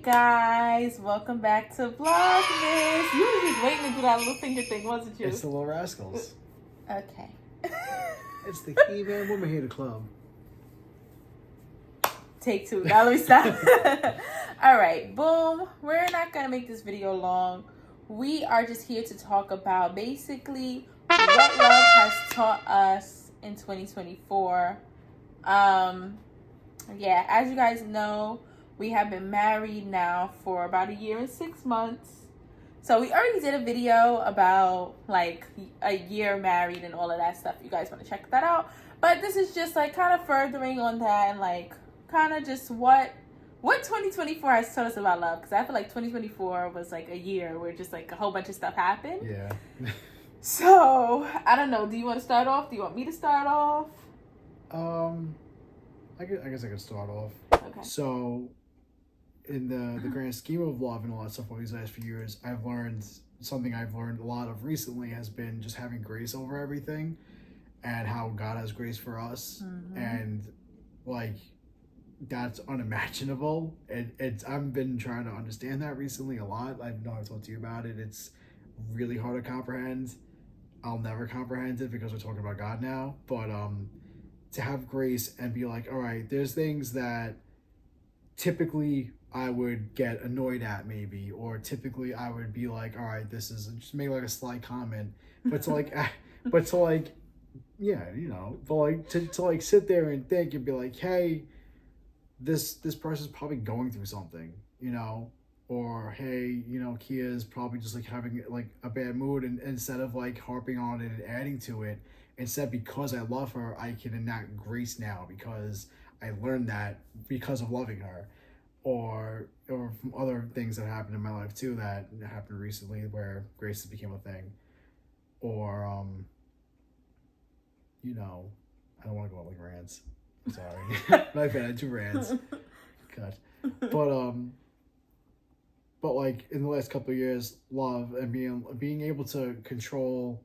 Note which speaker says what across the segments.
Speaker 1: guys, welcome back to Vlogmas. You were just waiting to do that little finger thing, wasn't you?
Speaker 2: It's the Little Rascals.
Speaker 1: Okay.
Speaker 2: It's the He-Man Woman Hater Club.
Speaker 1: Take two. Now let me stop. Alright, boom. We're not going to make this video long. We are just here to talk about basically what love has taught us in 2024. Yeah, as you guys know, we have been married now for about 1 year and 6 months. So we already did a video about like a year married and all of that stuff. You guys want to check that out. But this is just like kind of furthering on that and like kind of just what 2024 has taught us about love. Because I feel like 2024 was like a year where just like a whole bunch of stuff happened.
Speaker 2: Yeah.
Speaker 1: So, I don't know. Do you want to start off? Do you want me to start off?
Speaker 2: I guess I could start off.
Speaker 1: Okay.
Speaker 2: So, in the grand scheme of love and all that stuff over these last few years, I've learned a lot of recently has been just having grace over everything and how God has grace for us. Mm-hmm. And like, that's unimaginable. I've been trying to understand that recently a lot. I know I've talked to you about it. It's really hard to comprehend. I'll never comprehend it because we're talking about God now. But to have grace and be like, all right, there's things that typically I would get annoyed at maybe, or typically I would be like, all right, this is just make like a slight comment, but to like, yeah, you know, but like to like sit there and think and be like, hey, this person's probably going through something, you know, or hey, you know, Kia's probably just like having like a bad mood, and instead of like harping on it and adding to it, instead because I love her, I can enact grace now because I learned that because of loving her, or from other things that happened in my life too that happened recently where grace became a thing, or you know, I don't want to go on like rants. I'm sorry, my bad. 2 rants. Cut. But like in the last couple of years, love and being able to control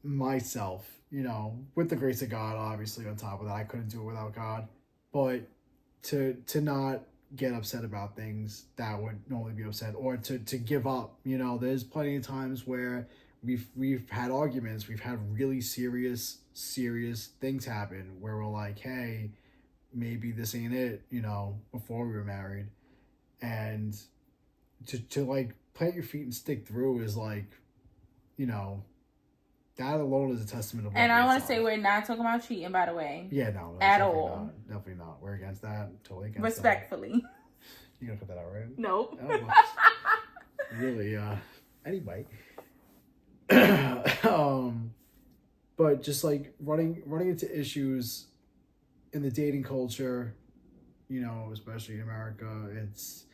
Speaker 2: myself, you know, with the grace of God, obviously on top of that, I couldn't do it without God, but to not get upset about things that would normally be upset, or to give up, you know. There's plenty of times where we've had arguments, we've had really serious things happen where we're like, hey, maybe this ain't it, you know, before we were married, and to like plant your feet and stick through is like, you know, that alone is a testament of love.
Speaker 1: And I want to say we're not talking about cheating, by the way.
Speaker 2: Yeah, no.
Speaker 1: At all.
Speaker 2: Definitely not. We're against that. Totally against
Speaker 1: Respectfully.
Speaker 2: that. You gonna put that out, right?
Speaker 1: Nope.
Speaker 2: Really, anyway. But just like running into issues in the dating culture, you know, especially in America, it's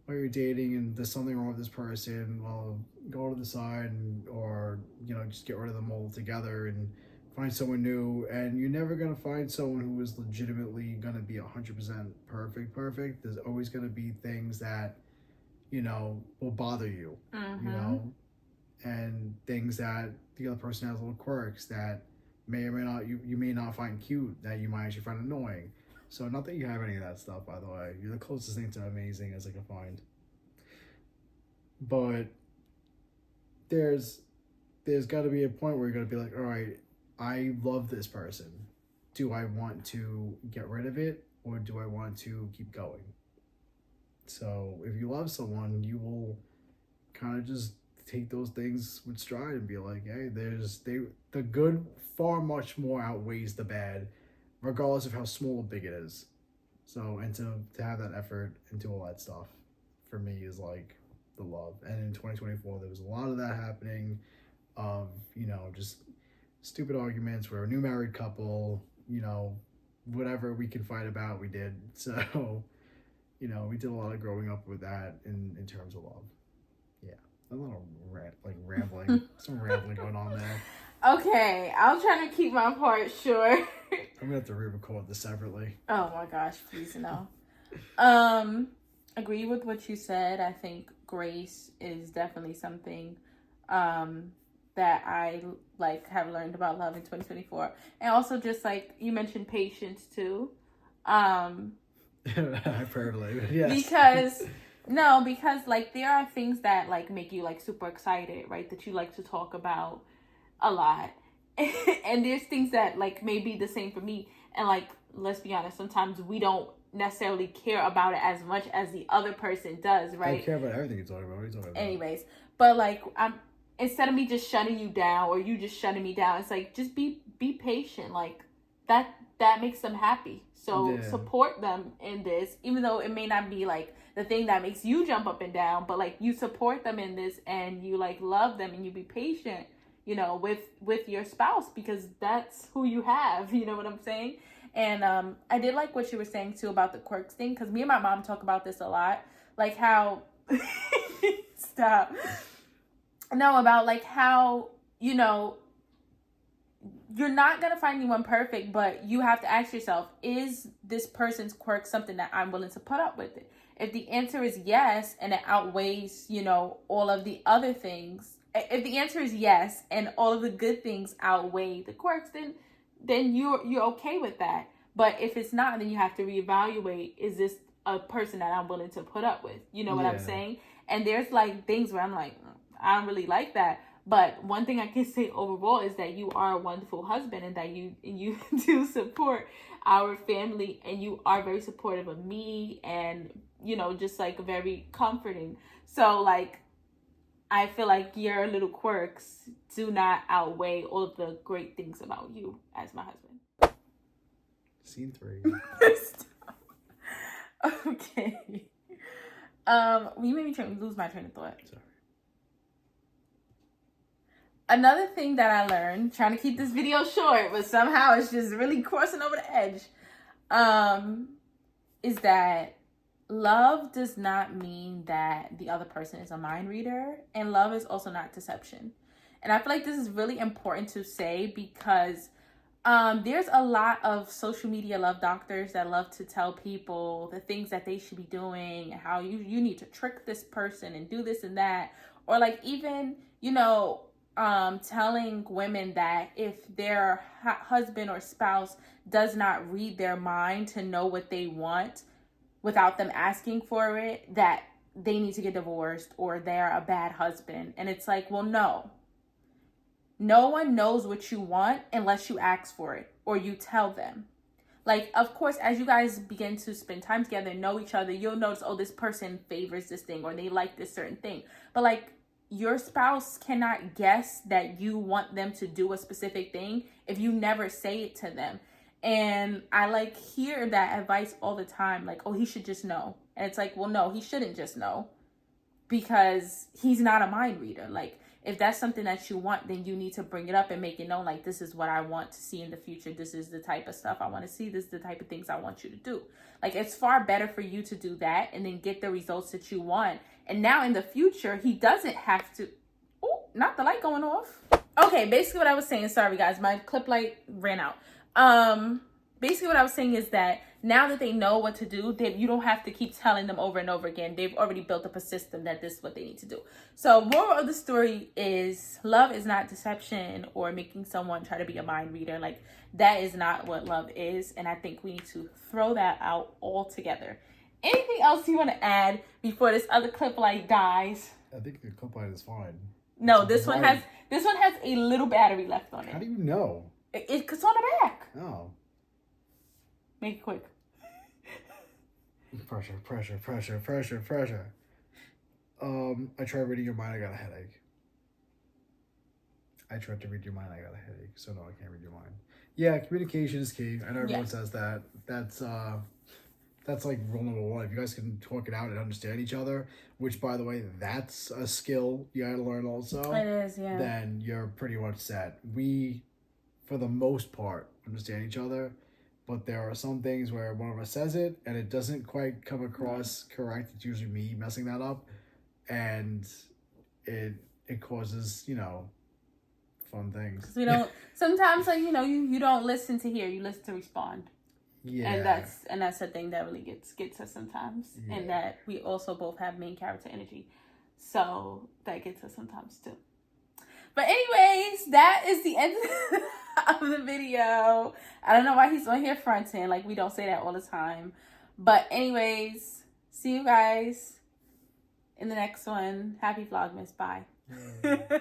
Speaker 2: while you're dating and there's something wrong with this person, well, go to the side or, you know, just get rid of them all together and find someone new. And you're never going to find someone who is legitimately going to be 100% perfect. There's always going to be things that, you know, will bother you, you know, and things that the other person has little quirks that may or may not, you may not find cute, that you might actually find annoying. So not that you have any of that stuff, by the way. You're the closest thing to amazing as I can find. But there's got to be a point where you're going to be like, all right, I love this person. Do I want to get rid of it, or do I want to keep going? So if you love someone, you will kind of just take those things with stride and be like, hey, the good far much more outweighs the bad, regardless of how small or big it is. So, and to have that effort and do all that stuff, for me, is like the love. And in 2024, there was a lot of that happening, of, you know, just stupid arguments. We're a new married couple, you know, whatever we could fight about, we did. So, you know, we did a lot of growing up with that in terms of love. Yeah, a little rambling, some rambling going on there.
Speaker 1: Okay, I'll try to keep my part short.
Speaker 2: I'm gonna have to re-record this separately.
Speaker 1: Oh my gosh, please no. Agree with what you said. I think grace is definitely something that I like have learned about love in 2024. And also just like you mentioned patience too.
Speaker 2: Hyperbole, yes.
Speaker 1: Because like there are things that like make you like super excited, right? That you like to talk about a lot. And there's things that like may be the same for me. And like, let's be honest, sometimes we don't necessarily care about it as much as the other person does, right?
Speaker 2: I care about everything you're talking about. What are you talking about?
Speaker 1: Anyways, but like instead of me just shutting you down or you just shutting me down, it's like just be patient. Like that makes them happy. So support them in this, even though it may not be like the thing that makes you jump up and down, but like you support them in this and you like love them and you be patient, you know, with your spouse, because that's who you have, you know what I'm saying? And I did like what you were saying too about the quirks thing, because me and my mom talk about this a lot, like how stop. No, about like how, you know, you're not going to find anyone perfect, but you have to ask yourself, is this person's quirk something that I'm willing to put up with it? If the answer is yes, and it outweighs, you know, all of the other things, if the answer is yes, and all of the good things outweigh the quirks, then you're okay with that. But if it's not, then you have to reevaluate, is this a person that I'm willing to put up with? You know what I'm saying? And there's like things where I'm like, I don't really like that. But one thing I can say overall is that you are a wonderful husband, and that you do support our family, and you are very supportive of me, and, you know, just like very comforting. So like, I feel like your little quirks do not outweigh all of the great things about you as my husband.
Speaker 2: Scene 3.
Speaker 1: Okay. You made me lose my train of thought.
Speaker 2: Sorry.
Speaker 1: Another thing that I learned, trying to keep this video short, but somehow it's just really crossing over the edge, is that love does not mean that the other person is a mind reader, and love is also not deception. And I feel like this is really important to say, because there's a lot of social media love doctors that love to tell people the things that they should be doing, and how you need to trick this person and do this and that. Or like even, you know, telling women that if their husband or spouse does not read their mind to know what they want without them asking for it, that they need to get divorced or they're a bad husband. And it's like, well, no one knows what you want unless you ask for it or you tell them. Like, of course, as you guys begin to spend time together and know each other, you'll notice, oh, this person favors this thing or they like this certain thing. But like, your spouse cannot guess that you want them to do a specific thing if you never say it to them. And I like hear that advice all the time, like, oh, he should just know. And it's like, well, no, he shouldn't just know, because he's not a mind reader. Like, if that's something that you want, then you need to bring it up and make it known, like, this is what I want to see in the future. This is the type of stuff I want to see. This is the type of things I want you to do. Like, it's far better for you to do that and then get the results that you want. And now in the future, he doesn't have to... Oh, not the light going off. Okay, basically what I was saying, sorry guys, my clip light ran out. Basically what I was saying is that now that they know what to do, then you don't have to keep telling them over and over again. They've already built up a system that this is what they need to do. So moral of the story is, love is not deception or making someone try to be a mind reader. Like, that is not what love is. And I think we need to throw that out altogether. Anything else you want to add before this other clip light dies?
Speaker 2: I think the clip light is fine.
Speaker 1: No, this one has a little battery left on it.
Speaker 2: How do you know?
Speaker 1: It's on the back.
Speaker 2: Oh.
Speaker 1: Make it quick.
Speaker 2: Pressure. I tried reading your mind, I got a headache. I tried to read your mind, I got a headache. So no, I can't read your mind. Yeah, communication is key. I know everyone says that. That's like rule number one. If you guys can talk it out and understand each other, which, by the way, that's a skill you gotta learn also.
Speaker 1: It is, yeah.
Speaker 2: Then you're pretty much set. We, for the most part, understand each other, but there are some things where one of us says it and it doesn't quite come across correct. It's usually me messing that up, and it causes, you know, fun things.
Speaker 1: 'Cause we don't sometimes, like, you know, you don't listen to hear, you listen to respond.
Speaker 2: Yeah.
Speaker 1: And that's the thing that really gets us sometimes. Yeah. And that we also both have main character energy. So that gets us sometimes too. But anyways, that is the end of the video. I don't know why he's on here fronting. Like, we don't say that all the time. But anyways, see you guys in the next one. Happy Vlogmas. Bye.
Speaker 2: Yeah.